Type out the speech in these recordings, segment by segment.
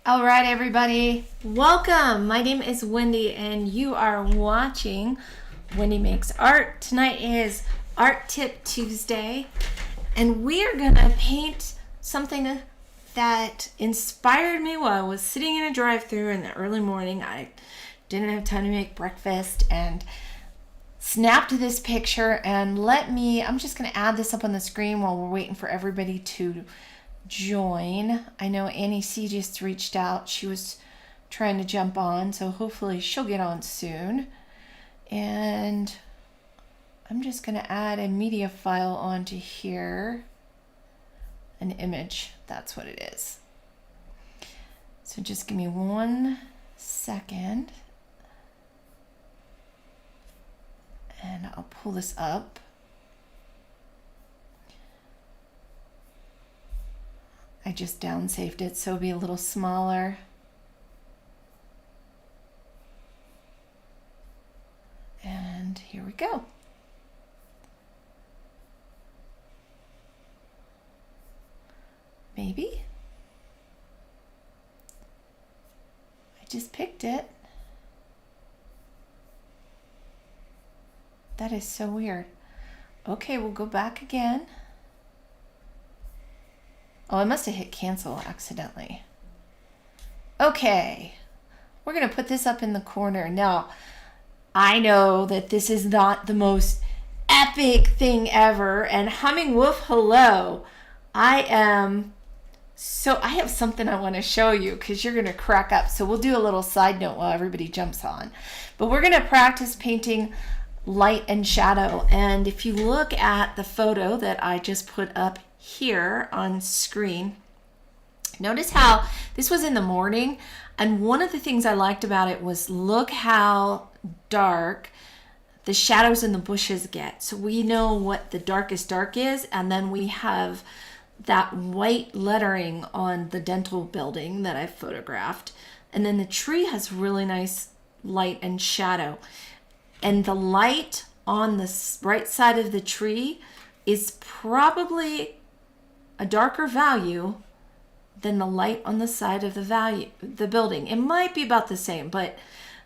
All right, everybody, welcome. My name is Wendy, and you are watching Wendy Makes Art. Tonight is Art Tip Tuesday, and we are gonna paint something that inspired me while I was sitting in a drive-thru in the early morning. I didn't have time to make breakfast and snapped this picture. And I'm just gonna add this up on the screen while we're waiting for everybody to join. I know Annie C just reached out. She was trying to jump on, so hopefully she'll get on soon. And I'm just going to add a media file onto here. An image, that's what it is. So just give me 1 second. And I'll pull this up. I just downsaved it so it'll be a little smaller. And here we go. Maybe. I just picked it. That is so weird. Okay, we'll go back again. Oh, I must have hit cancel accidentally. Okay, we're gonna put this up in the corner. Now, I know that this is not the most epic thing ever, and Humming Wolf, hello. I have something I wanna show you because you're gonna crack up. So we'll do a little side note while everybody jumps on. But we're gonna practice painting light and shadow. And if you look at the photo that I just put up here on screen, notice how this was in the morning, and one of the things I liked about it was look how dark the shadows in the bushes get. So we know what the darkest dark is, and then we have that white lettering on the dental building that I photographed, and then the tree has really nice light and shadow, and the light on the right side of the tree is probably a darker value than the light on the side of the building. It might be about the same, but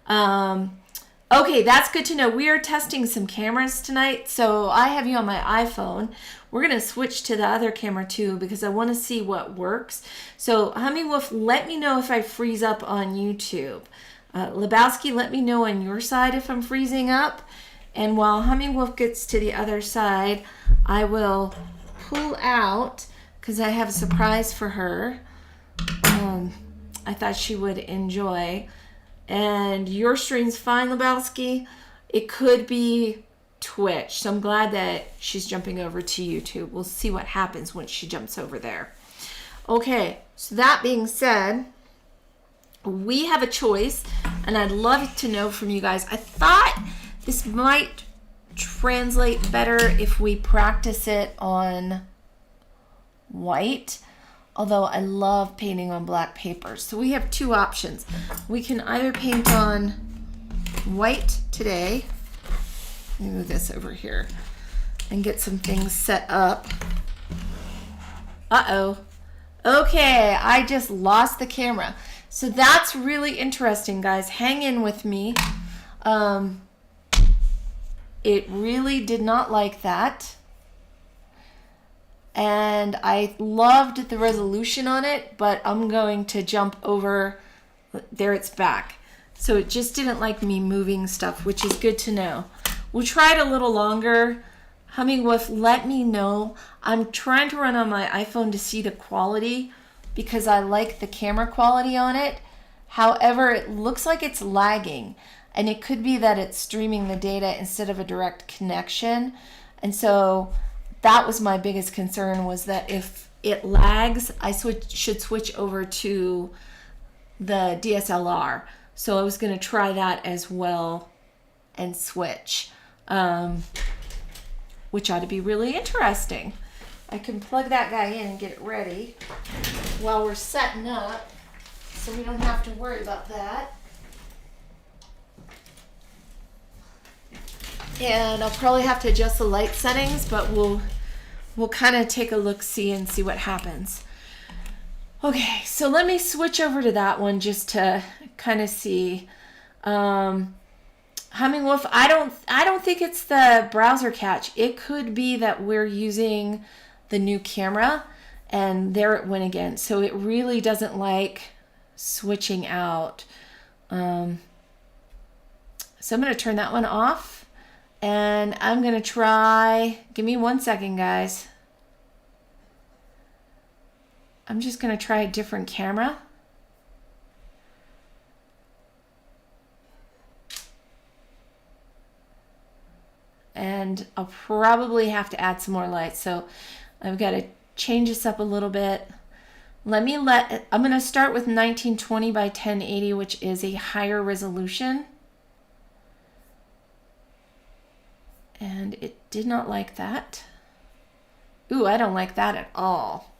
okay, that's good to know. We are testing some cameras tonight, so I have you on my iPhone. We're gonna switch to the other camera too because I want to see what works. So Humming Wolf, let me know if I freeze up on YouTube. Lebowski, let me know on your side if I'm freezing up. And while Humming Wolf gets to the other side, I will pull out because I have a surprise for her. I thought she would enjoy. And your stream's fine, Lebowski. It could be Twitch, so I'm glad that she's jumping over to YouTube. We'll see what happens once she jumps over there. Okay, so that being said, we have a choice, and I'd love to know from you guys. I thought this might translate better if we practice it on white, although I love painting on black paper. So we have two options. We can either paint on white today. Let me move this over here and get some things set up. Uh-oh. Okay, I just lost the camera. So that's really interesting, guys. Hang in with me. It really did not like that. And I loved the resolution on it, but I'm going to jump over. There, it's back. So it just didn't like me moving stuff, which is good to know. We'll try it a little longer. Humming Wolf, let me know. I'm trying to run on my iPhone to see the quality because I like the camera quality on it. However, it looks like it's lagging, and it could be that it's streaming the data instead of a direct connection. And so that was my biggest concern, was that if it lags, I should switch over to the DSLR. So I was going to try that as well and switch, which ought to be really interesting. I can plug that guy in and get it ready while we're setting up, so we don't have to worry about that. And I'll probably have to adjust the light settings, but we'll kind of take a look-see and see what happens. Okay, so let me switch over to that one just to kind of see. Humming Wolf, I don't think it's the browser catch. It could be that we're using the new camera, and there it went again. So it really doesn't like switching out. So I'm going to turn that one off, and I'm going to try, give me 1 second, guys. I'm just going to try a different camera. And I'll probably have to add some more lights. So I've got to change this up a little bit. I'm going to start with 1920 by 1080, which is a higher resolution. And it did not like that. Ooh, I don't like that at all.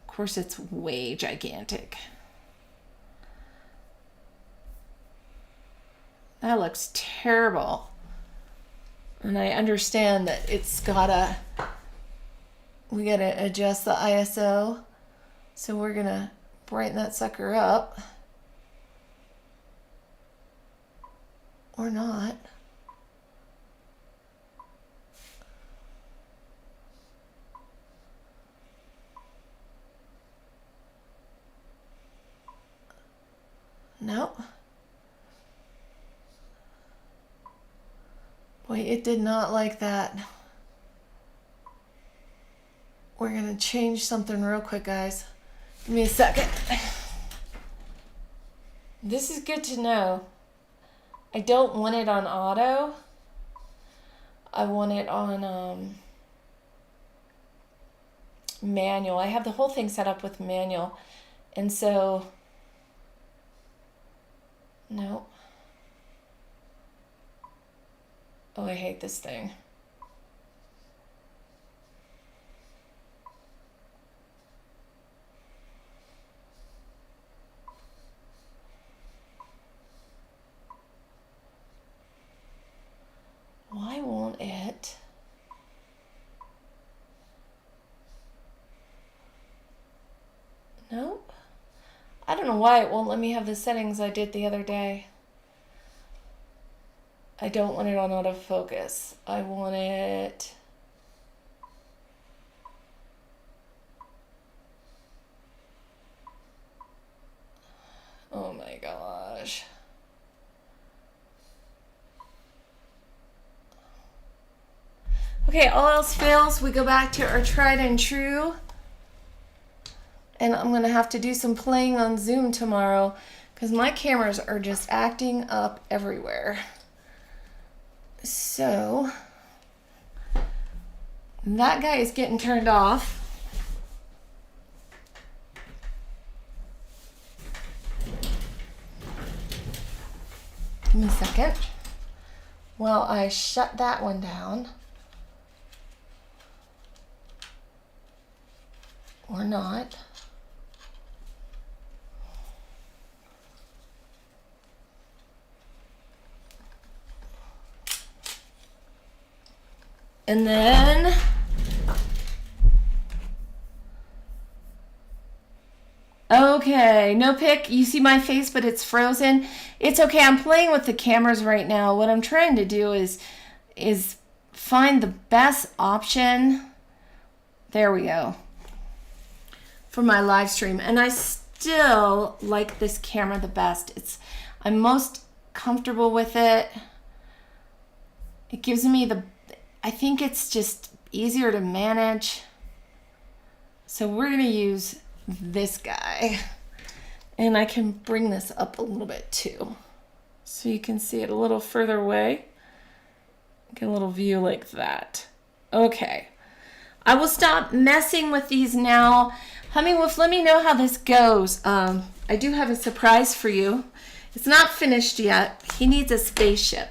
Of course, it's way gigantic. That looks terrible. And I understand that we gotta adjust the ISO. So we're gonna brighten that sucker up. Or not. Nope. Boy, it did not like that. We're gonna change something real quick, guys. Give me a second. This is good to know. I don't want it on auto. I want it on manual. I have the whole thing set up with manual. And so, no. Oh, I hate this thing. Why won't it? Nope. I don't know why it won't let me have the settings I did the other day. I don't want it on autofocus. I want it... Oh my gosh. Okay, all else fails, we go back to our tried and true. And I'm gonna have to do some playing on Zoom tomorrow because my cameras are just acting up everywhere. So, that guy is getting turned off. Give me a second. Well, I shut that one down. Or not. And then okay, no pic. You see my face, but it's frozen. It's okay. I'm playing with the cameras right now. What I'm trying to do is find the best option. There we go. For my live stream. And I still like this camera the best. I'm most comfortable with it. It gives me I think it's just easier to manage. So we're going to use this guy. And I can bring this up a little bit too. So you can see it a little further away. Get a little view like that. Okay. I will stop messing with these now. Humming Wolf, let me know how this goes. I do have a surprise for you. It's not finished yet. He needs a spaceship.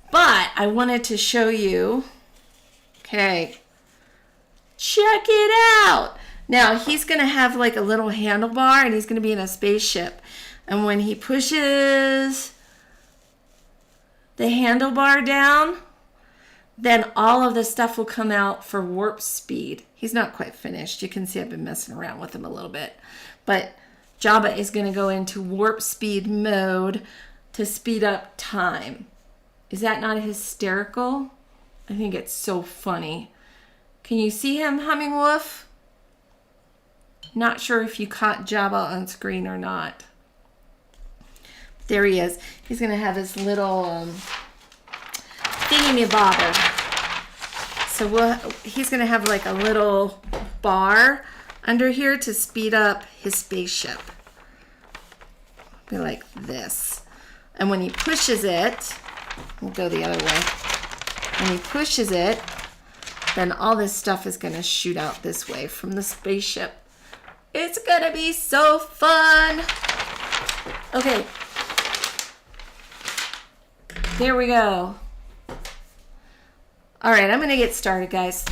But I wanted to show you. Okay. Check it out. Now, he's going to have like a little handlebar and he's going to be in a spaceship. And when he pushes the handlebar down, then all of the stuff will come out for warp speed. He's not quite finished. You can see I've been messing around with him a little bit. But Jabba is going to go into warp speed mode to speed up time. Is that not hysterical? I think it's so funny. Can you see him, Humming Wolf? Not sure if you caught Jabba on screen or not. There he is. He's going to have his little thingy-me-bobber. So he's going to have like a little bar under here to speed up his spaceship. Be like this. And when he pushes it, we'll go the other way. When he pushes it, then all this stuff is going to shoot out this way from the spaceship. It's going to be so fun. Okay. There we go. All right, I'm going to get started, guys.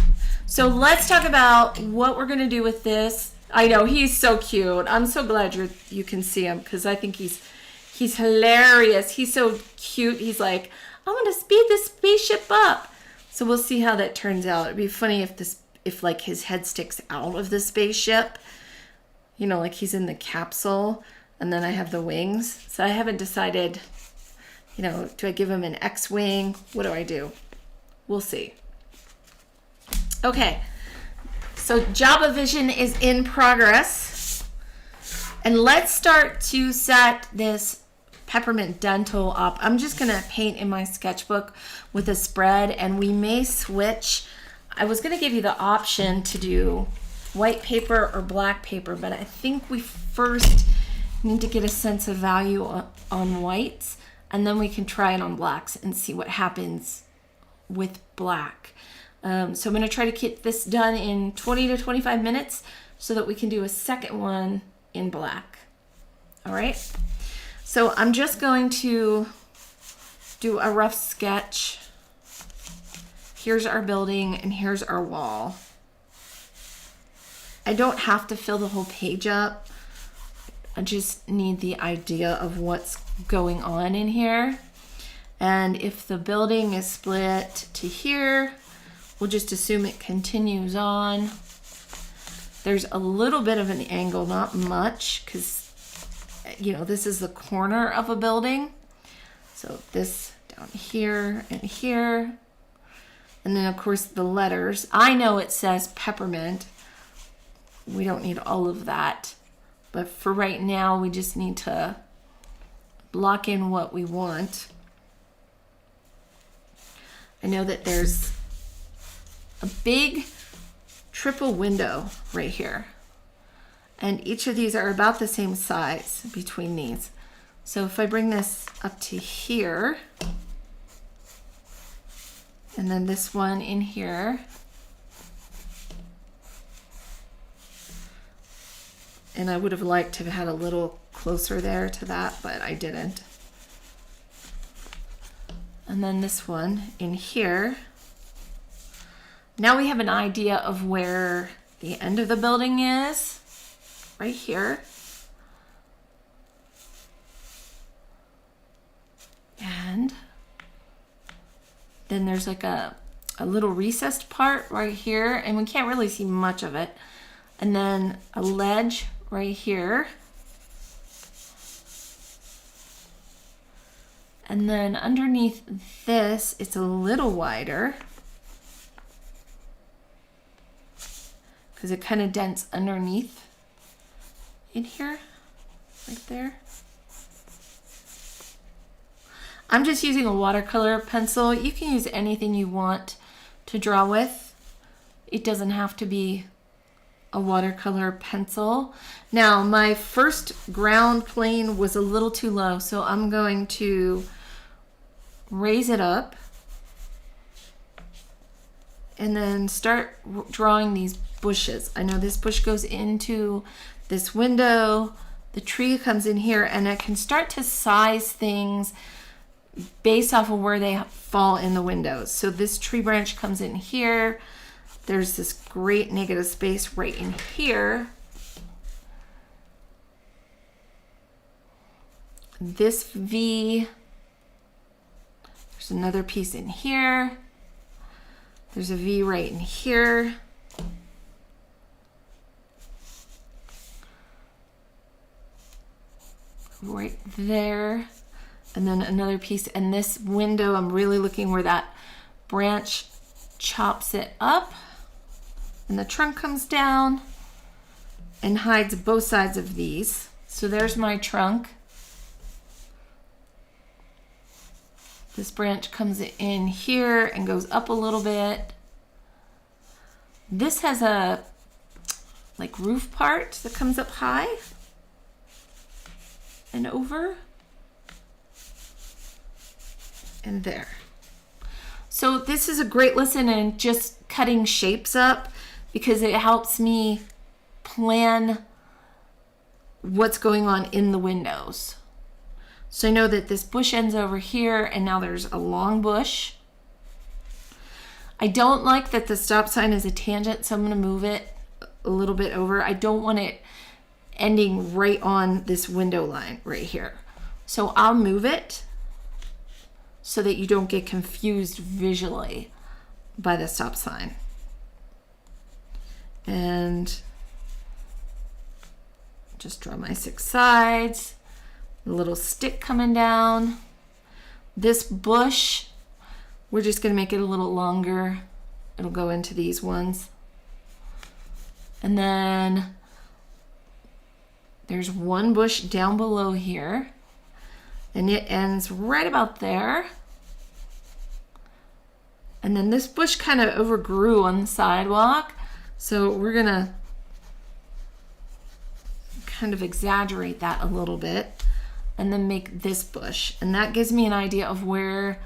So let's talk about what we're going to do with this. I know, he's so cute. I'm so glad you can see him because I think he's hilarious. He's so cute. He's like, I want to speed this spaceship up. So we'll see how that turns out. It'd be funny if like his head sticks out of the spaceship. You know, like he's in the capsule and then I have the wings. So I haven't decided, you know, do I give him an X-wing? What do I do? We'll see. Okay, so Jabba Vision is in progress. And let's start to set this peppermint dental up. I'm just gonna paint in my sketchbook with a spread and we may switch. I was gonna give you the option to do white paper or black paper, but I think we first need to get a sense of value on whites and then we can try it on blacks and see what happens with black. So I'm going to try to get this done in 20 to 25 minutes so that we can do a second one in black. All right. So I'm just going to do a rough sketch. Here's our building and here's our wall. I don't have to fill the whole page up. I just need the idea of what's going on in here. And if the building is split to here, we'll just assume it continues on. There's a little bit of an angle, not much, because, you know, this is the corner of a building. So this down here and here. And then, of course, the letters. I know it says peppermint. We don't need all of that. But for right now, we just need to block in what we want. I know that there's a big triple window right here. And each of these are about the same size between these. So if I bring this up to here, and then this one in here, and I would have liked to have had a little closer there to that, but I didn't. And then this one in here. Now we have an idea of where the end of the building is, right here. And then there's like a little recessed part right here, and we can't really see much of it. And then a ledge right here. And then underneath this, it's a little wider because it kind of dents underneath in here, right there. I'm just using a watercolor pencil. You can use anything you want to draw with. It doesn't have to be a watercolor pencil. Now, my first ground plane was a little too low, so I'm going to raise it up and then start drawing these bushes. I know this bush goes into this window, the tree comes in here, and I can start to size things based off of where they fall in the windows. So this tree branch comes in here. There's this great negative space right in here. This V, there's another piece in here. There's a V right in here. Right there. And then another piece. And this window, I'm really looking where that branch chops it up. And the trunk comes down and hides both sides of these. So there's my trunk. This branch comes in here and goes up a little bit. This has a like roof part that comes up high and over and there. So this is a great lesson in just cutting shapes up because it helps me plan what's going on in the windows. So I know that this bush ends over here and now there's a long bush. I don't like that the stop sign is a tangent, so I'm going to move it a little bit over. I don't want it ending right on this window line right here. So I'll move it so that you don't get confused visually by the stop sign. And just draw my 6 sides. A little stick coming down. This bush, we're just going to make it a little longer. It'll go into these ones. And then there's one bush down below here. And it ends right about there. And then this bush kind of overgrew on the sidewalk. So we're going to kind of exaggerate that a little bit. And then make this bush. And that gives me an idea of where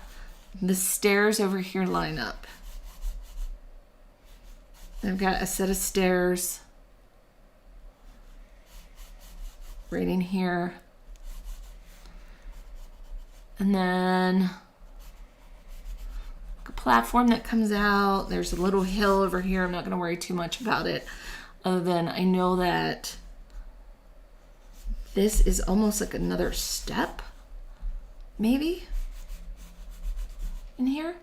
the stairs over here line up. I've got a set of stairs right in here. And then a platform that comes out. There's a little hill over here. I'm not going to worry too much about it, other than I know that this is almost like another step, maybe, in here.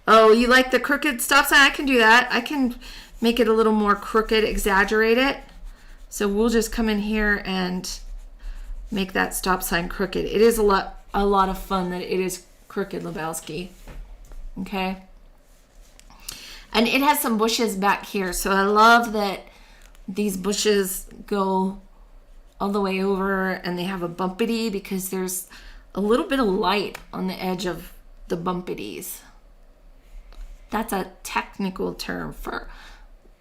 Oh, you like the crooked stop sign? I can do that. I can make it a little more crooked, exaggerate it. So we'll just come in here and make that stop sign crooked. It is a lot of fun that it is crooked, Lebowski. Okay. And it has some bushes back here. So I love that these bushes go all the way over and they have a bumpity because there's a little bit of light on the edge of the bumpities. That's a technical term for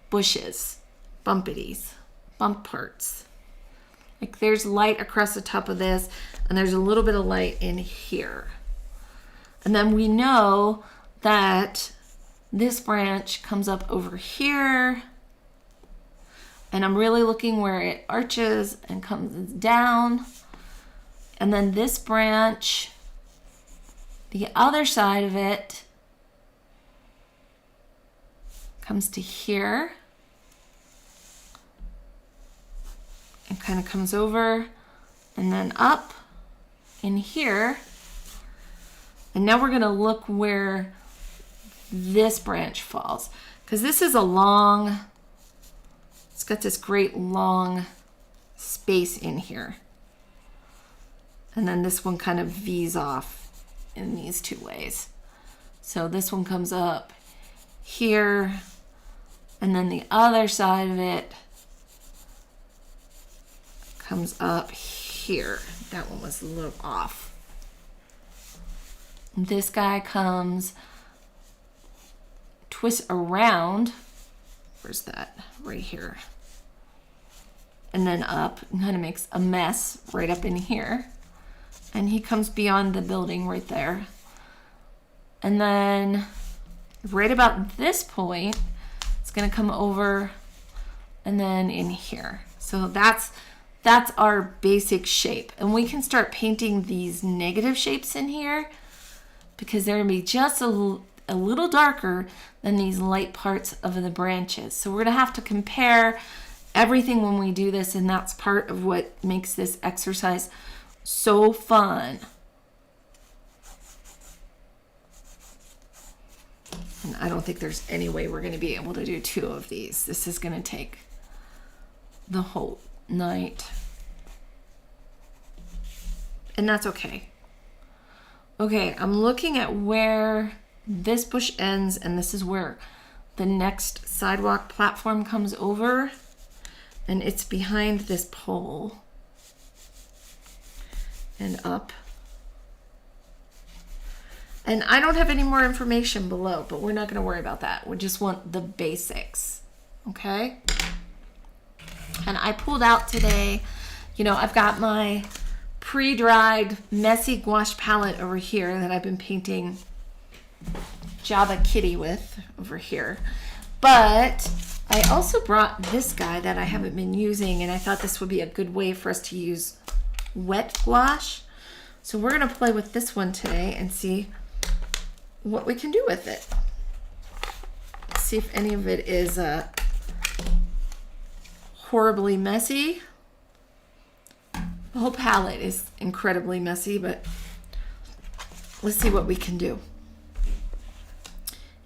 bushes, bumpities, bump parts. Like there's light across the top of this and there's a little bit of light in here. And then we know that this branch comes up over here. And I'm really looking where it arches and comes down. And then this branch, the other side of it, comes to here. And kind of comes over and then up in here. And now we're going to look where this branch falls. Because this is a long... It's got this great long space in here. And then this one kind of V's off in these two ways. So this one comes up here, and then the other side of it comes up here. That one was a little off. This guy comes, twists around. Where's that? Right here. And then up and kind of makes a mess right up in here. And he comes beyond the building right there. And then right about this point, it's going to come over and then in here. So that's our basic shape. And we can start painting these negative shapes in here because they're going to be just a little darker than these light parts of the branches. So we're going to have to compare everything when we do this, and that's part of what makes this exercise so fun. And I don't think there's any way we're going to be able to do 2 of these. This is going to take the whole night. And that's okay. Okay, I'm looking at where this bush ends, and this is where the next sidewalk platform comes over, and it's behind this pole and up. And I don't have any more information below, but we're not going to worry about that. We just want the basics, okay? And I pulled out today, you know, I've got my pre-dried messy gouache palette over here that I've been painting Java Kitty with over here. But I also brought this guy that I haven't been using, and I thought this would be a good way for us to use wet gouache. So we're going to play with this one today and see what we can do with it. See if any of it is horribly messy. The whole palette is incredibly messy, but let's see what we can do.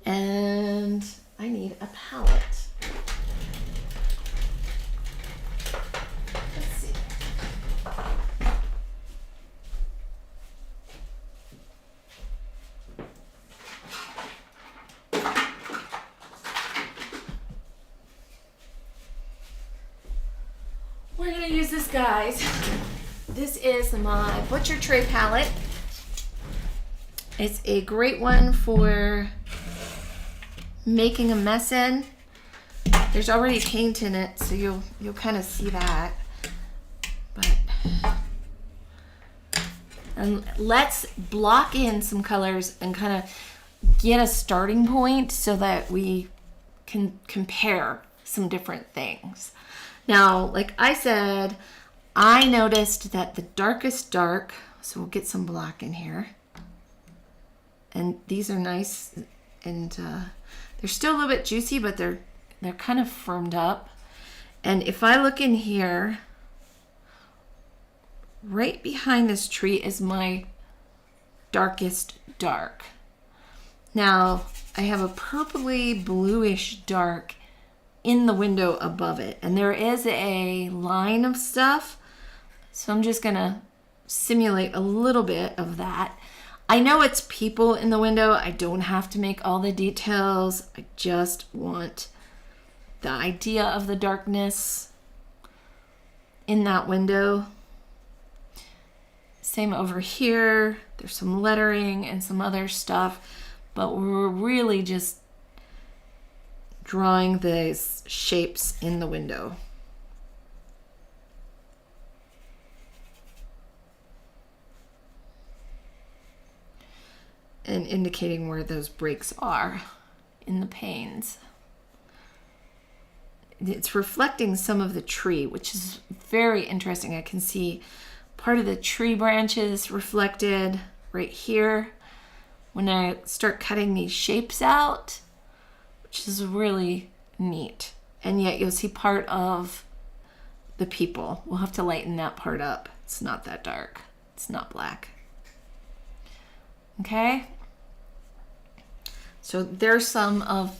And I need a palette. Let's see. We're going to use this, guys. This is my Butcher Tray palette. It's a great one for making a mess in. There's already paint in it, so you'll kind of see that. And let's block in some colors and kind of get a starting point so that we can compare some different things. Now, like I said, I noticed that the darkest dark, so we'll get some black in here. And these are nice, and they're still a little bit juicy, but they're kind of firmed up. And if I look in here, right behind this tree is my darkest dark. Now, I have a purpley bluish dark in the window above it, and there is a line of stuff, so I'm just gonna simulate a little bit of that. I know it's people in the window. I don't have to make all the details. I just want the idea of the darkness in that window. Same over here. There's some lettering and some other stuff, but we're really just drawing these shapes in the window. And indicating where those breaks are in the panes. It's reflecting some of the tree, which is very interesting. I can see part of the tree branches reflected right here when I start cutting these shapes out, which is really neat. And yet you'll see part of the people. We'll have to lighten that part up. It's not that dark. It's not black. Okay? So there's some of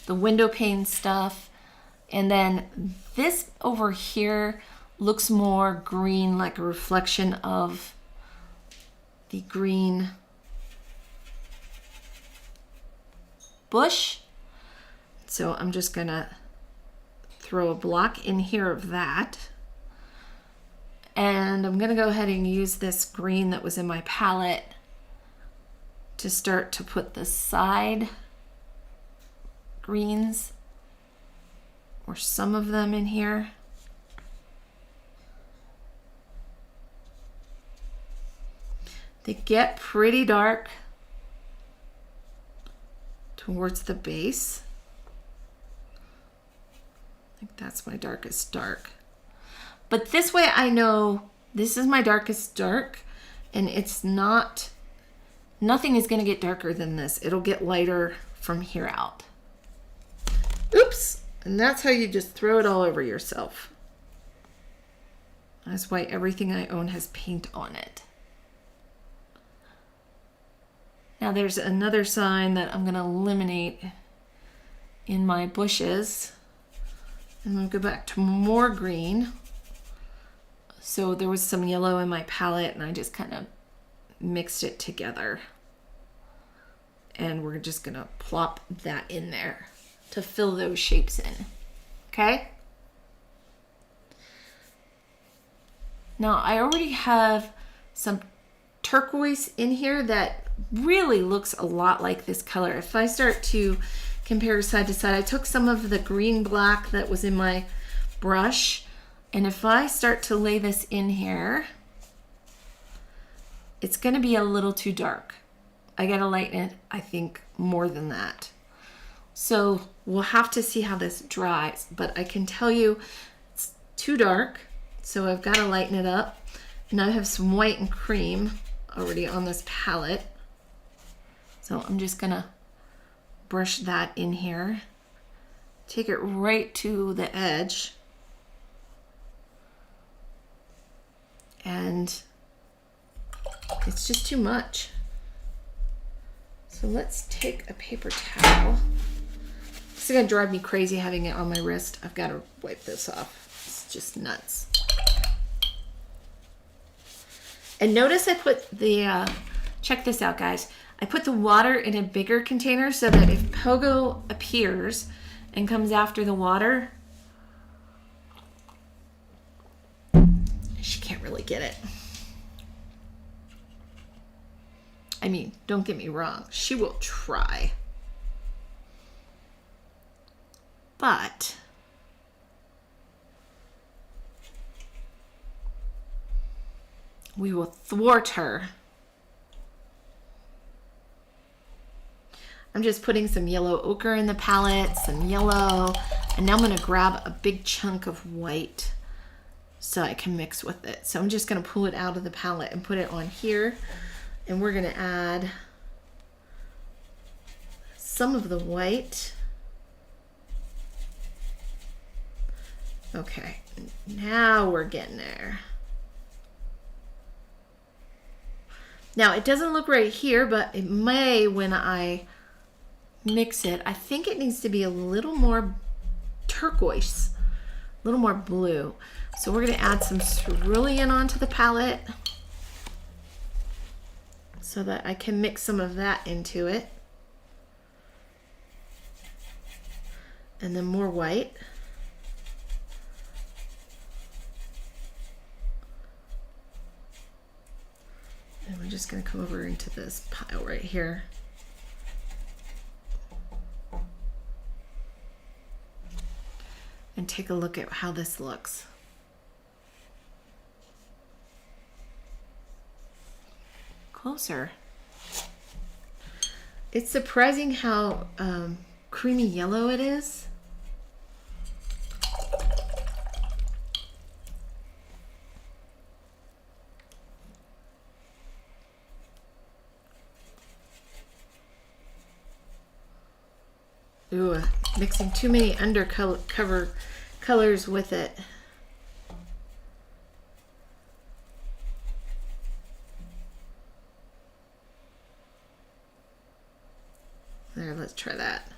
the window pane stuff. And then this over here looks more green, like a reflection of the green bush. So I'm just gonna throw a block in here of that. And I'm gonna go ahead and use this green that was in my palette to start to put the side greens, or some of them, in here. They get pretty dark towards the base. I think that's my darkest dark. But this way I know this is my darkest dark, and it's not, nothing is going to get darker than this. It'll get lighter from here out. Oops. And that's how you just throw it all over yourself. That's why everything I own has paint on it. Now there's another sign that I'm gonna eliminate in my bushes. I'm gonna go back to more green. So there was some yellow in my palette and I just kind of mixed it together. And we're just gonna plop that in there to fill those shapes in, okay? Now I already have some turquoise in here that really looks a lot like this color. If I start to compare side to side, I took some of the green black that was in my brush, and if I start to lay this in here, it's gonna be a little too dark. I gotta lighten it, I think, more than that. So we'll have to see how this dries, but I can tell you it's too dark, so I've gotta lighten it up. And I have some white and cream already on this palette. So I'm just gonna brush that in here. Take it right to the edge. And it's just too much. So let's take a paper towel. This is gonna drive me crazy having it on my wrist. I've gotta wipe this off. It's just nuts. And notice I put the, check this out guys. I put the water in a bigger container so that if Pogo appears and comes after the water, she can't really get it. I mean, don't get me wrong, she will try. But we will thwart her. I'm just putting some yellow ochre in the palette, some yellow, and now I'm gonna grab a big chunk of white so I can mix with it. So I'm just gonna pull it out of the palette and put it on here, and we're gonna add some of the white. Okay, now we're getting there. Now it doesn't look right here, but it may when I mix it. I think it needs to be a little more turquoise, a little more blue. So we're gonna add some cerulean onto the palette so that I can mix some of that into it. And then more white. And we're just gonna come over into this pile right here. And take a look at how this looks. Closer. It's surprising how creamy yellow it is. Ooh, mixing too many undercover colors with it. There, let's try that.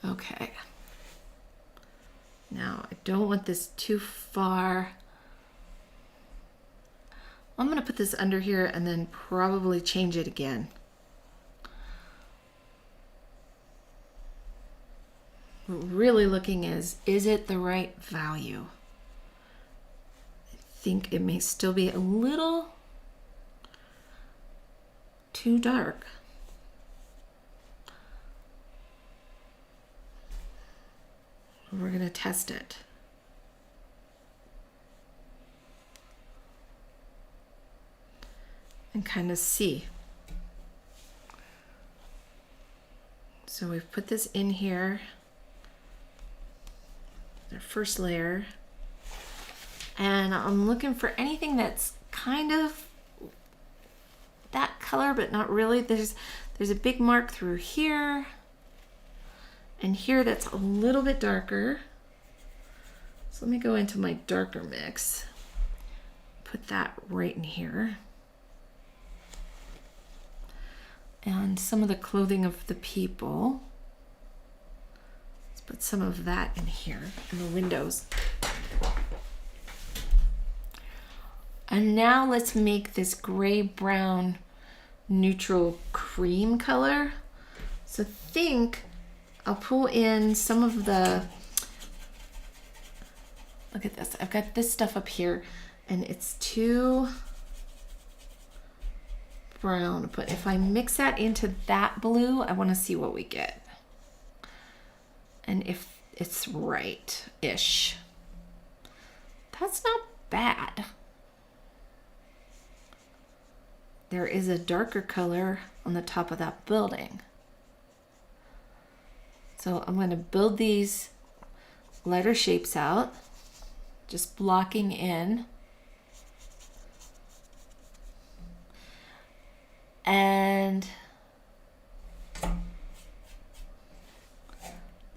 Okay. Now, I don't want this too far. I'm gonna put this under here and then probably change it again. What we're really looking is it the right value? I think it may still be a little too dark. We're gonna test it. And kind of see. So we've put this in here, our first layer, and I'm looking for anything that's kind of that color but not really. There's a big mark through here and here that's a little bit darker. So let me go into my darker mix. Put that right in here. And some of the clothing of the people. Let's put some of that in here, in the windows. And now let's make this gray-brown neutral cream color. So think I'll pull in some of the, look at this. I've got this stuff up here and it's too brown, but if I mix that into that blue, I want to see what we get. And if it's right-ish. That's not bad. There is a darker color on the top of that building. So I'm going to build these lighter shapes out, just blocking in. And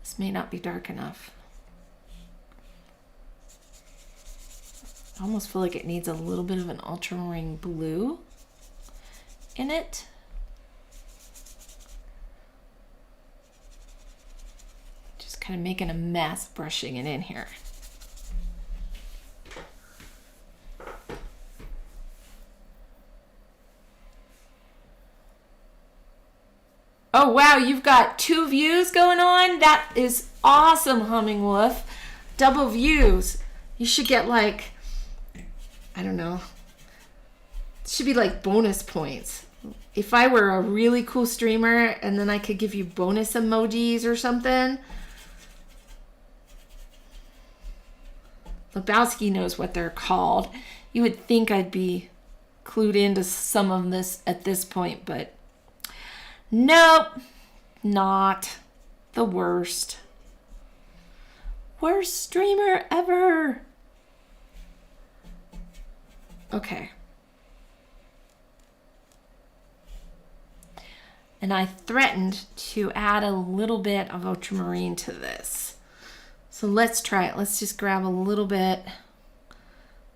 this may not be dark enough. I almost feel like it needs a little bit of an ultramarine blue in it. Just kind of making a mess, brushing it in here. Oh wow, you've got 2 views going on? That is awesome, Humming Wolf. Double views. You should get like, I don't know. It should be like bonus points. If I were a really cool streamer and then I could give you bonus emojis or something. Lebowski knows what they're called. You would think I'd be clued into some of this at this point, but nope, not the worst. Worst streamer ever. Okay. And I threatened to add a little bit of ultramarine to this. So let's try it. Let's just grab a little bit,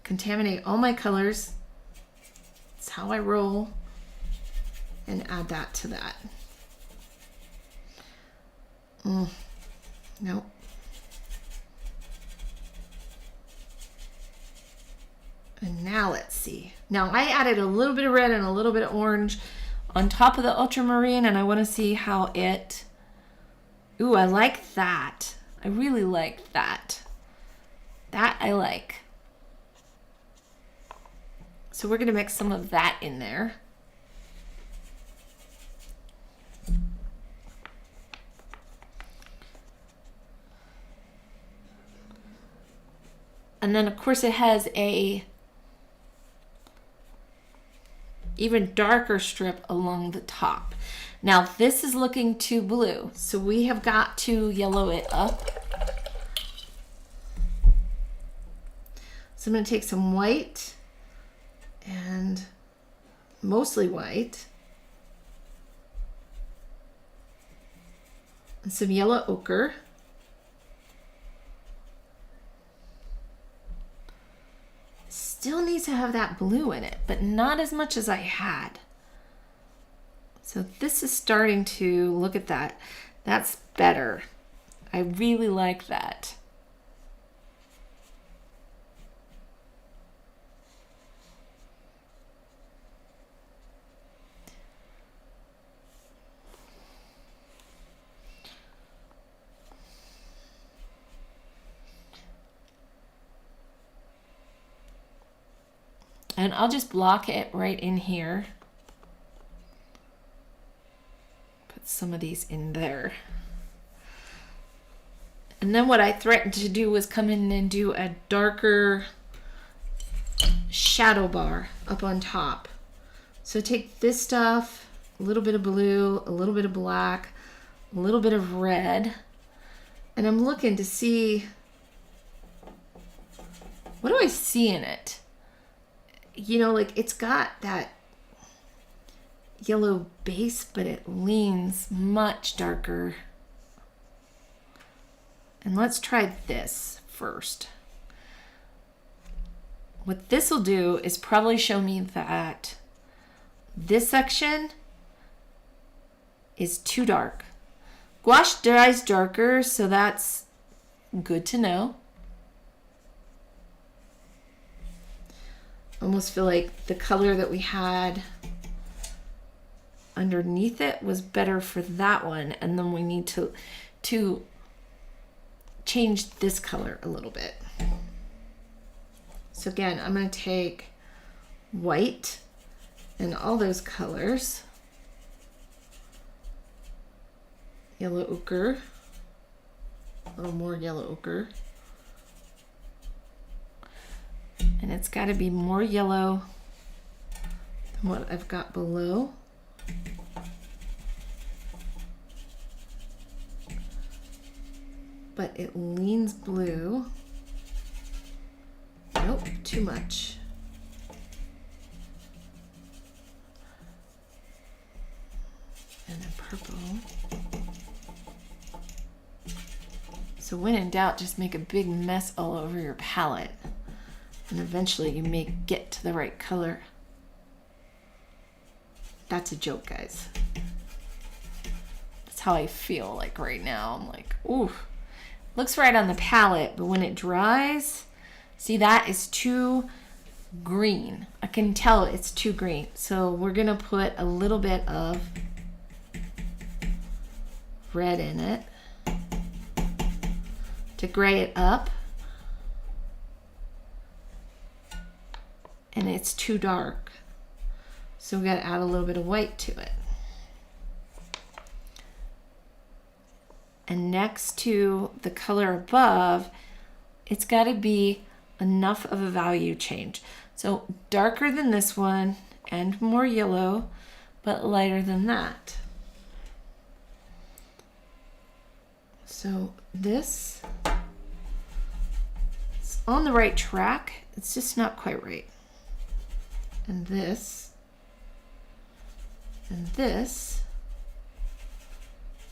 contaminate all my colors. That's how I roll. And add that to that. Nope. And now let's see. Now I added a little bit of red and a little bit of orange on top of the ultramarine, and I want to see how it, ooh, I like that. I really like that. That I like. So we're going to mix some of that in there. And then of course it has a even darker strip along the top. Now this is looking too blue, so we have got to yellow it up. So I'm going to take some white and mostly white and some yellow ochre. Still needs to have that blue in it, but not as much as I had. So this is starting to, look at that. That's better. I really like that. And I'll just block it right in here. Put some of these in there. And then what I threatened to do was come in and do a darker shadow bar up on top. So take this stuff, a little bit of blue, a little bit of black, a little bit of red. And I'm looking to see, what do I see in it? You know, like it's got that yellow base, but it leans much darker. And let's try this first. what this will do is probably show me that this section is too dark. Gouache dries darker, so that's good to know. Almost feel like the color that we had underneath it was better for that one, and then we need to change this color a little bit. So again, I'm going to take white and all those colors, yellow ochre, a little more yellow ochre, and it's got to be more yellow than what I've got below. But it leans blue. Nope, too much. And then purple. So when in doubt, just make a big mess all over your palette. And eventually you may get to the right color. That's a joke, guys. That's how I feel like right now. I'm like, ooh, looks right on the palette, but when it dries, see, that is too green. I can tell it's too green. So we're gonna put a little bit of red in it to gray it up. And it's too dark. So we gotta add a little bit of white to it. And next to the color above, it's gotta be enough of a value change. So darker than this one and more yellow, but lighter than that. So this is on the right track. It's just not quite right. And this, and this,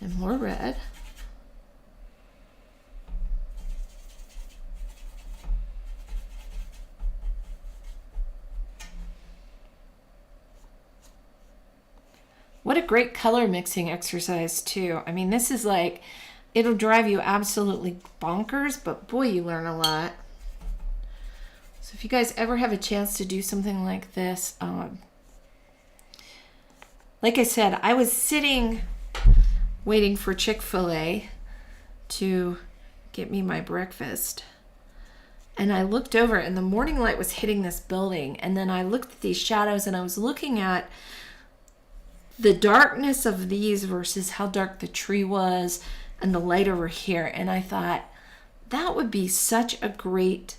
and more red. What a great color mixing exercise too. I mean, this is like, it'll drive you absolutely bonkers, but boy, you learn a lot. So if you guys ever have a chance to do something like this, like I said, I was sitting waiting for Chick-fil-A to get me my breakfast. And I looked over and the morning light was hitting this building. And then I looked at these shadows and I was looking at the darkness of these versus how dark the tree was and the light over here. And I thought that would be such a great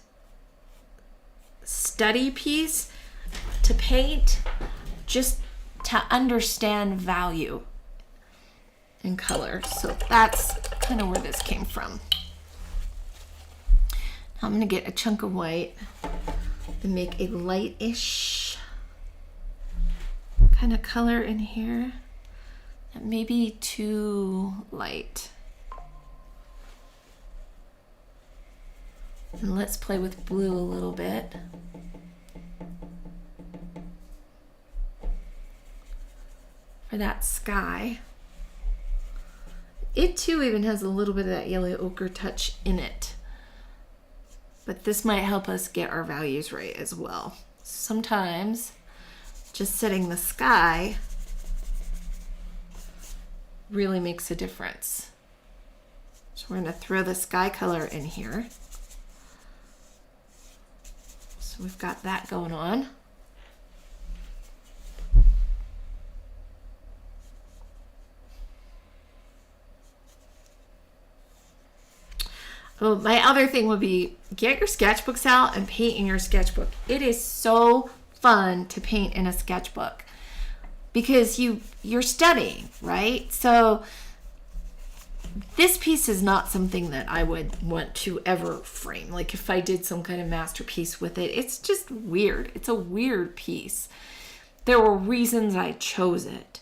study piece to paint, just to understand value in color. So that's kind of where this came from. Now I'm going to get a chunk of white and make a lightish kind of color in here. That may be too light. And let's play with blue a little bit. For that sky. It too even has a little bit of that yellow ochre touch in it. But this might help us get our values right as well. Sometimes just setting the sky really makes a difference. So we're going to throw the sky color in here. So we've got that going on. Oh, my other thing would be get your sketchbooks out and paint in your sketchbook. It is so fun to paint in a sketchbook because you're studying, right? So this piece is not something that I would want to ever frame. Like if I did some kind of masterpiece with it, it's just weird. It's a weird piece. There were reasons I chose it,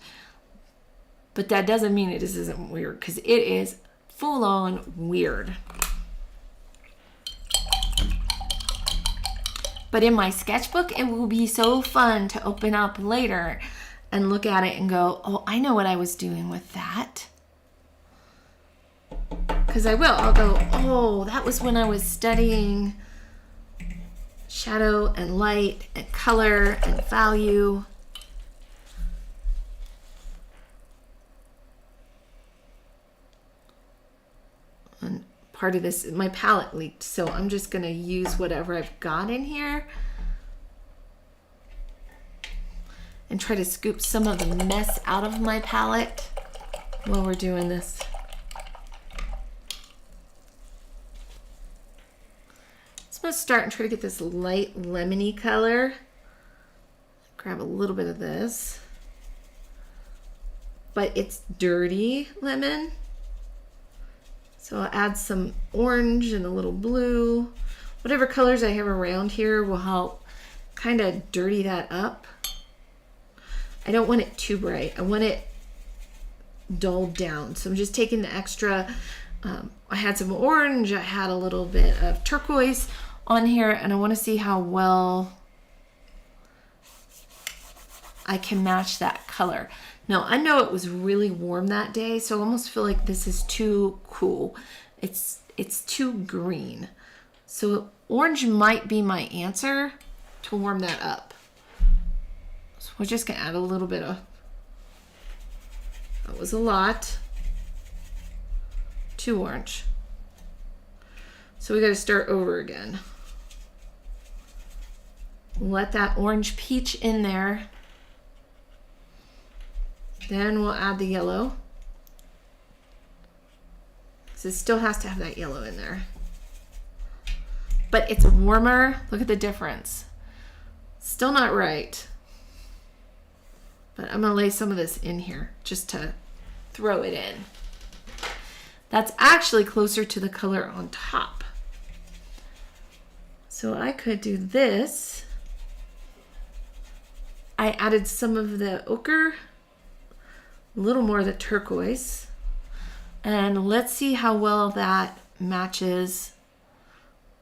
but that doesn't mean it isn't weird, because it is full on weird. But in my sketchbook, it will be so fun to open up later and look at it and go, oh, I know what I was doing with that. Because I will. I'll go, oh, that was when I was studying shadow and light and color and value. And part of this, my palette leaked, so I'm just going to use whatever I've got in here and try to scoop some of the mess out of my palette while we're doing this. So I'm going to start and try to get this light lemony color. Grab a little bit of this, but it's dirty lemon. So I'll add some orange and a little blue. Whatever colors I have around here will help kind of dirty that up. I don't want it too bright. I want it dulled down. So I'm just taking the extra, I had some orange, I had a little bit of turquoise on here, and I want to see how well I can match that color. Now, I know it was really warm that day, so I almost feel like this is too cool. It's too green. So orange might be my answer to warm that up. So we're just gonna add a little bit of, that was a lot, too orange. So we gotta start over again. Let that orange peach in there. Then we'll add the yellow. So it still has to have that yellow in there. But it's warmer. Look at the difference. Still not right. But I'm gonna lay some of this in here just to throw it in. That's actually closer to the color on top. So I could do this. I added some of the ochre, a little more of the turquoise, and let's see how well that matches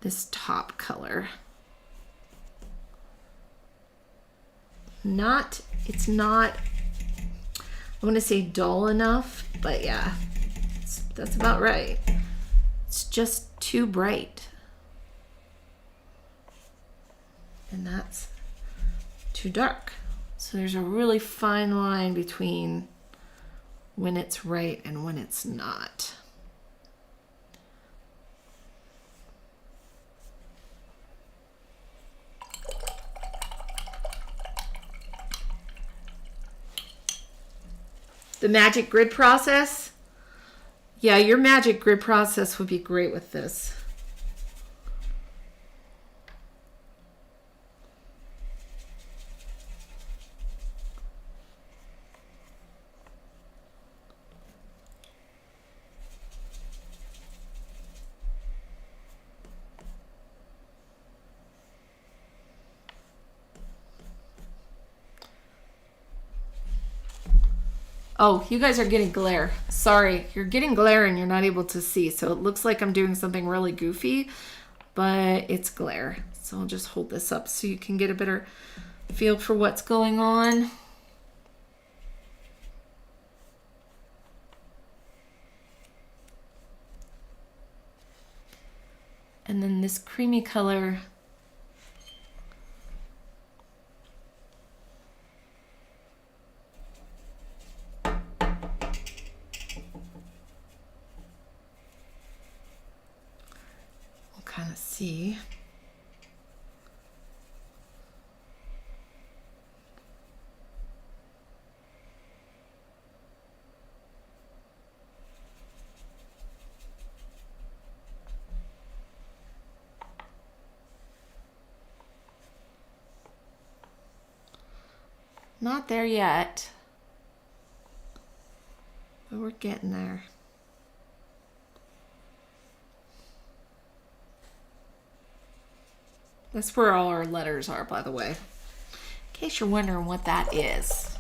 this top color. It's not, I want to say dull enough, but yeah, that's about right. It's just too bright. And that's too dark. So there's a really fine line between when it's right and when it's not. The magic grid process. Yeah, your magic grid process would be great with this. Oh, you guys are getting glare. Sorry, you're getting glare and you're not able to see. So it looks like I'm doing something really goofy, but it's glare. So I'll just hold this up so you can get a better feel for what's going on. And then this creamy color. Kind of see. Not there yet, but we're getting there. That's where all our letters are, by the way, in case you're wondering what that is.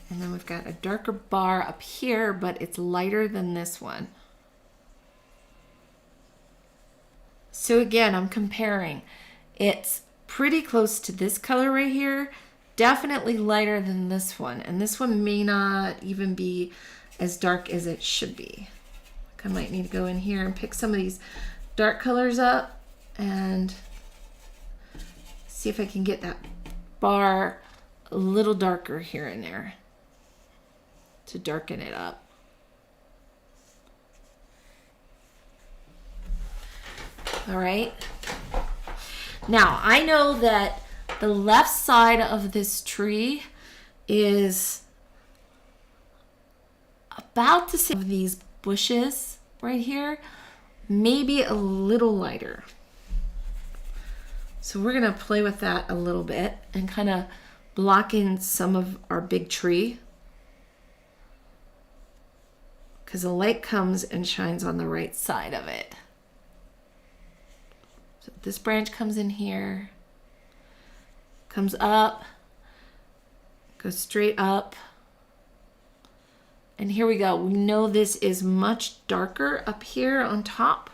And then we've got a darker bar up here, but it's lighter than this one. So again, I'm comparing. It's pretty close to this color right here. Definitely lighter than this one. And this one may not even be as dark as it should be. I might need to go in here and pick some of these dark colors up and see if I can get that bar a little darker here and there to darken it up. All right. Now, I know that the left side of this tree is about the same of these bushes right here, maybe a little lighter. So we're gonna play with that a little bit and kind of block in some of our big tree, because the light comes and shines on the right side of it. So this branch comes in here, comes up, goes straight up, and here we go. We know this is much darker up here on top.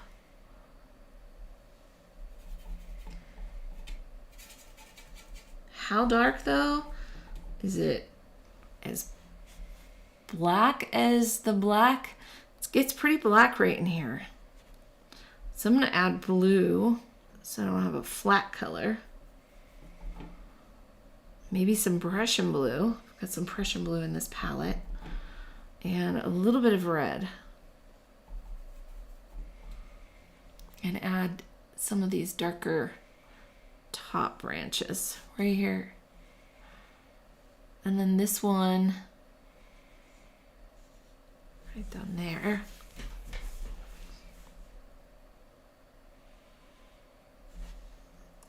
How dark though? Is it as black as the black? It's pretty black right in here. So I'm gonna add blue so I don't have a flat color. Maybe some Prussian blue. I've got some Prussian blue in this palette. And a little bit of red. And add some of these darker top branches right here. And then this one right down there.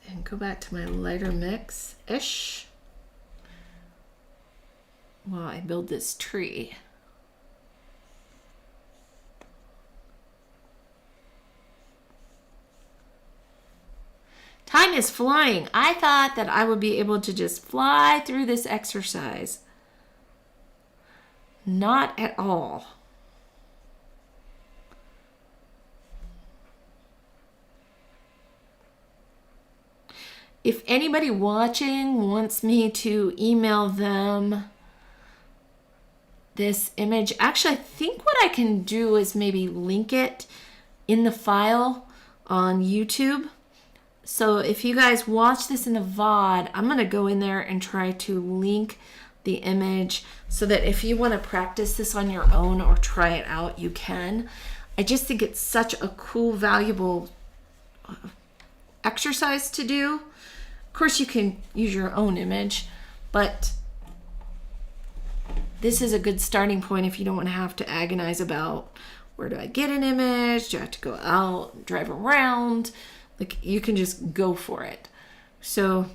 And go back to my lighter mix-ish while I build this tree. Time is flying. I thought that I would be able to just fly through this exercise. Not at all. If anybody watching wants me to email them this image, actually I think what I can do is maybe link it in the file on YouTube. So if you guys watch this in the VOD, I'm going to go in there and try to link the image so that if you want to practice this on your own or try it out, you can. I just think it's such a cool, valuable exercise to do. Of course, you can use your own image, but this is a good starting point if you don't want to have to agonize about where do I get an image? Do I have to go out, drive around? Like, you can just go for it. So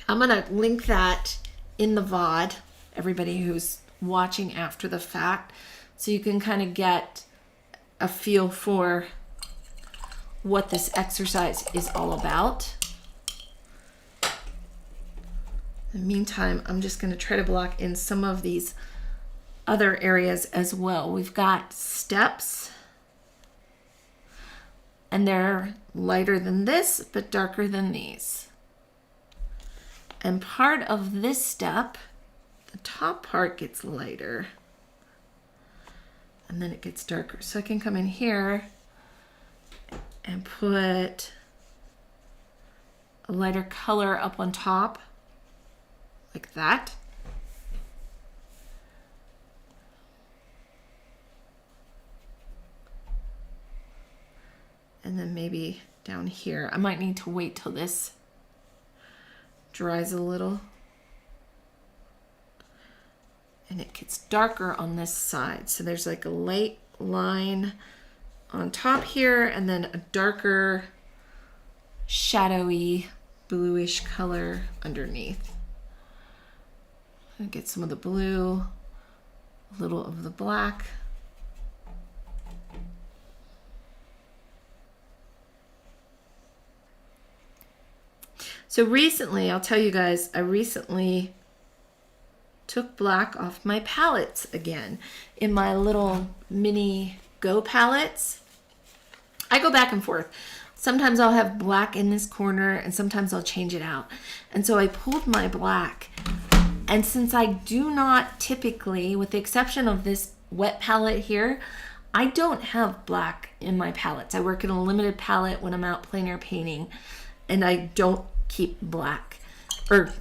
I'm going to link that in the VOD, everybody who's watching after the fact, so you can kind of get a feel for what this exercise is all about. In the meantime, I'm just going to try to block in some of these other areas as well. We've got steps, and they're lighter than this, but darker than these. And part of this step, the top part gets lighter, and then it gets darker. So I can come in here and put a lighter color up on top, like that. And then maybe down here, I might need to wait till this dries a little. And it gets darker on this side. So there's like a light line on top here, and then a darker, shadowy, bluish color underneath. And get some of the blue, a little of the black. So recently, I'll tell you guys, I recently took black off my palettes again in my little mini Go palettes. I go back and forth. Sometimes I'll have black in this corner and sometimes I'll change it out. And so I pulled my black. And since I do not typically, with the exception of this wet palette here, I don't have black in my palettes. I work in a limited palette when I'm out plein air painting, and I don't keep black or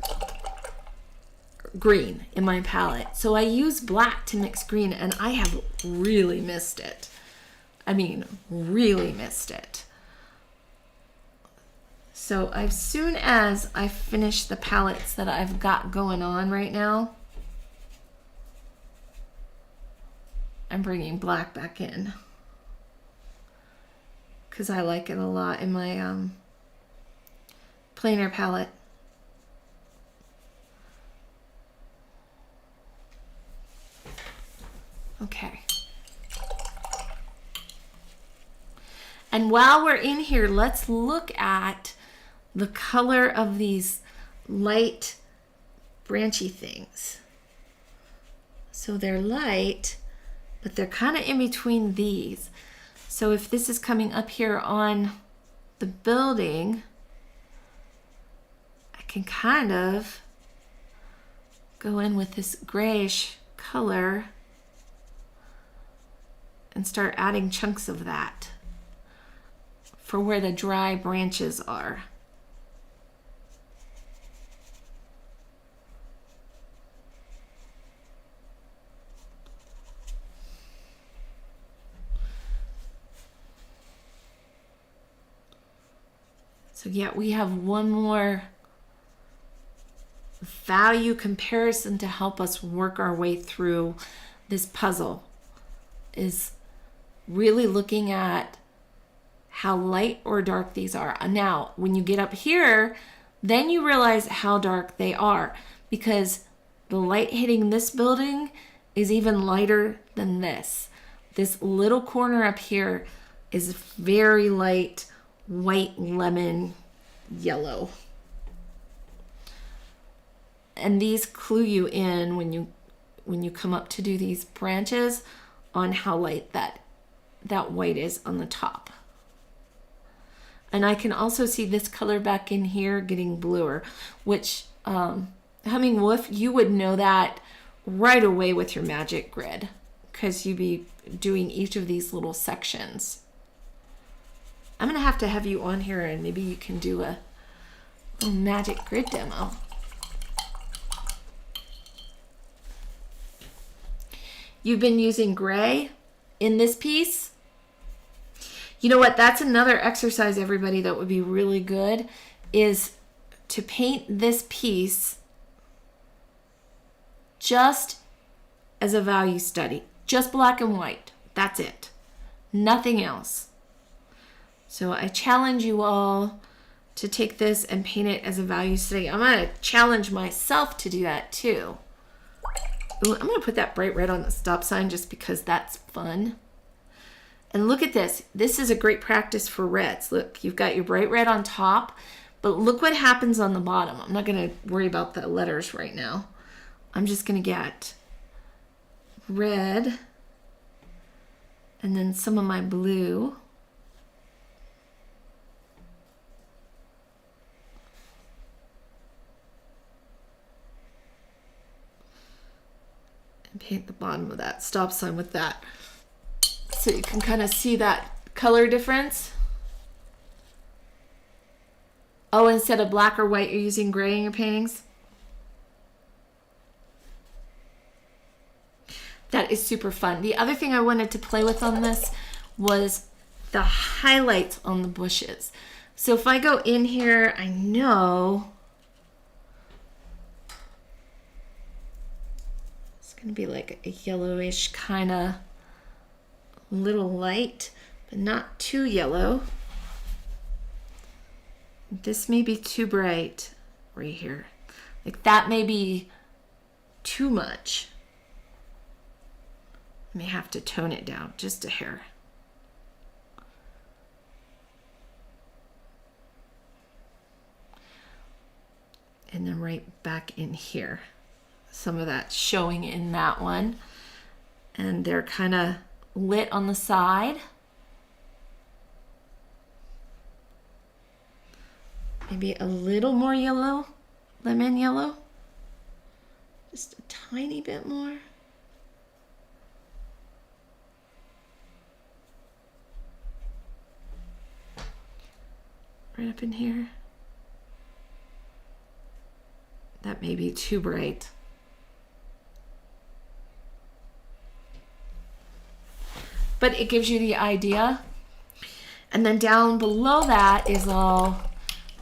green in my palette. So I use black to mix green, and I have really missed it. I mean, really missed it. So as soon as I finish the palettes that I've got going on right now, I'm bringing black back in because I like it a lot in my plein air palette. Okay. And while we're in here, let's look at the color of these light branchy things. So they're light, but they're kind of in between these. So if this is coming up here on the building, I can kind of go in with this grayish color and start adding chunks of that for where the dry branches are. So yeah, we have one more value comparison to help us work our way through this puzzle, is really looking at how light or dark these are. Now, when you get up here, then you realize how dark they are, because the light hitting this building is even lighter than this. This little corner up here is very light white lemon yellow. And these clue you in when you come up to do these branches on how light that white is on the top. And I can also see this color back in here getting bluer, which Humming Wolf, you would know that right away with your magic grid, because you'd be doing each of these little sections. I'm going to have you on here, and maybe you can do a magic grid demo. You've been using gray in this piece. You know what? That's another exercise, everybody, that would be really good, is to paint this piece just as a value study. Just black and white. That's it. Nothing else. So I challenge you all to take this and paint it as a value study. I'm going to challenge myself to do that too. Ooh, I'm going to put that bright red on the stop sign just because that's fun. And look at this. This is a great practice for reds. Look, you've got your bright red on top, but look what happens on the bottom. I'm not going to worry about the letters right now. I'm just going to get red and then some of my blue. And paint the bottom of that stop sign with that. So you can kind of see that color difference. Oh, instead of black or white, you're using gray in your paintings? That is super fun. The other thing I wanted to play with on this was the highlights on the bushes. So if I go in here, I know it's going to be like a yellowish kind of little light, but not too yellow. This may be too bright right here. Like that may be too much. I may have to tone it down just a hair. And then right back in here. Some of that showing in that one. And they're kind of lit on the side. Maybe a little more yellow, lemon yellow. Just a tiny bit more. Right up in here. That may be too bright. But it gives you the idea. And then down below that is all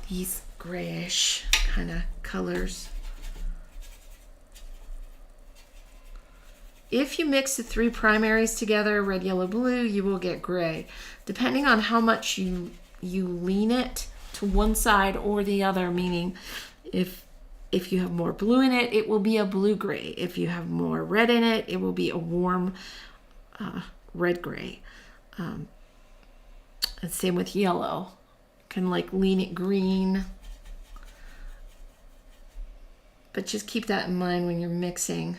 these grayish kind of colors. If you mix the 3 primaries together, red, yellow, blue, you will get gray. Depending on how much you lean it to one side or the other, meaning if you have more blue in it, it will be a blue-gray. If you have more red in it, it will be a warm red-gray. And same with yellow. You can like lean it green. But just keep that in mind when you're mixing.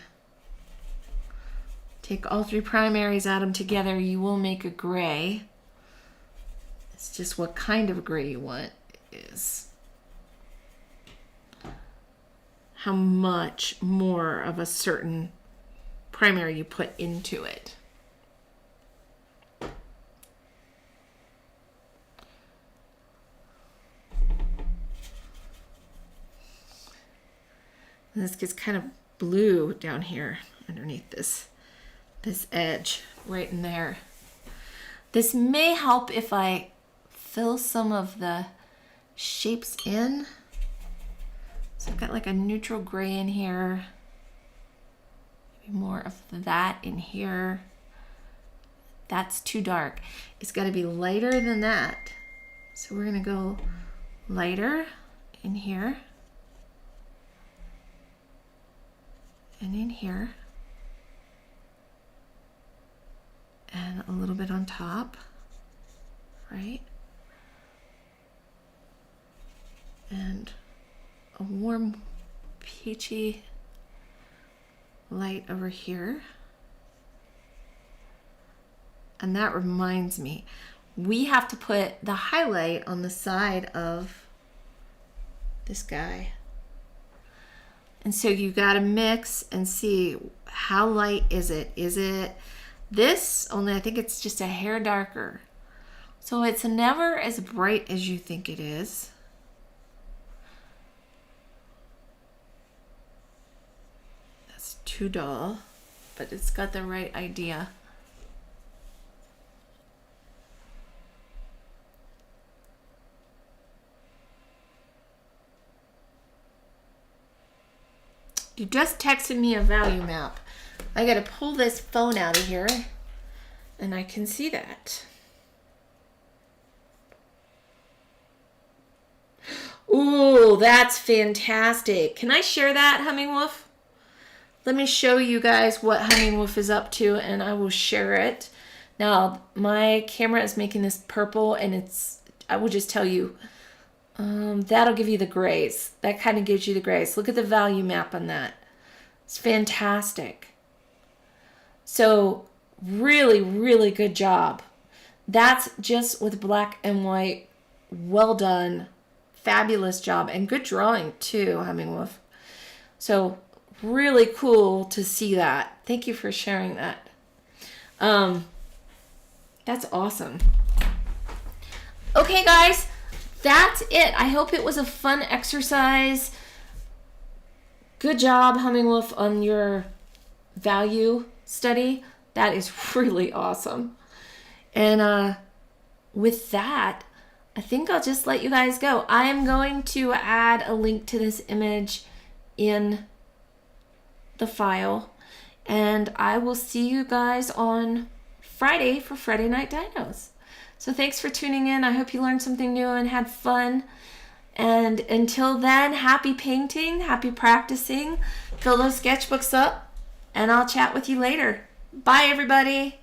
Take all 3 primaries, add them together, you will make a gray. It's just what kind of gray you want is how much more of a certain primary you put into it. And this gets kind of blue down here underneath this edge right in there. This may help if I fill some of the shapes in. So I've got like a neutral gray in here. Maybe more of that in here. That's too dark. It's got to be lighter than that. So we're going to go lighter in here. And in here. And a little bit on top, right? And a warm peachy light over here. And that reminds me, we have to put the highlight on the side of this guy. And so you got to mix and see how light is it? Is it this? Only I think it's just a hair darker. So it's never as bright as you think it is. That's too dull, but it's got the right idea. You just texted me a value map. I gotta pull this phone out of here and I can see that. Ooh, that's fantastic. Can I share that, Humming Wolf? Let me show you guys what Humming Wolf is up to and I will share it. Now, my camera is making this purple and I will just tell you, that'll give you the grays. That kind of gives you the grays. Look at the value map on that. It's fantastic. So really, really good job. That's just with black and white. Well done. Fabulous job. And good drawing too, Humming Wolf. So really cool to see that. Thank you for sharing that. That's awesome. Okay, guys. That's it. I hope it was a fun exercise. Good job, Humming Wolf, on your value study. That is really awesome. And with that, I think I'll just let you guys go. I am going to add a link to this image in the file. And I will see you guys on Friday for Friday Night Dinos. So thanks for tuning in. I hope you learned something new and had fun. And until then, happy painting, happy practicing. Fill those sketchbooks up, and I'll chat with you later. Bye, everybody.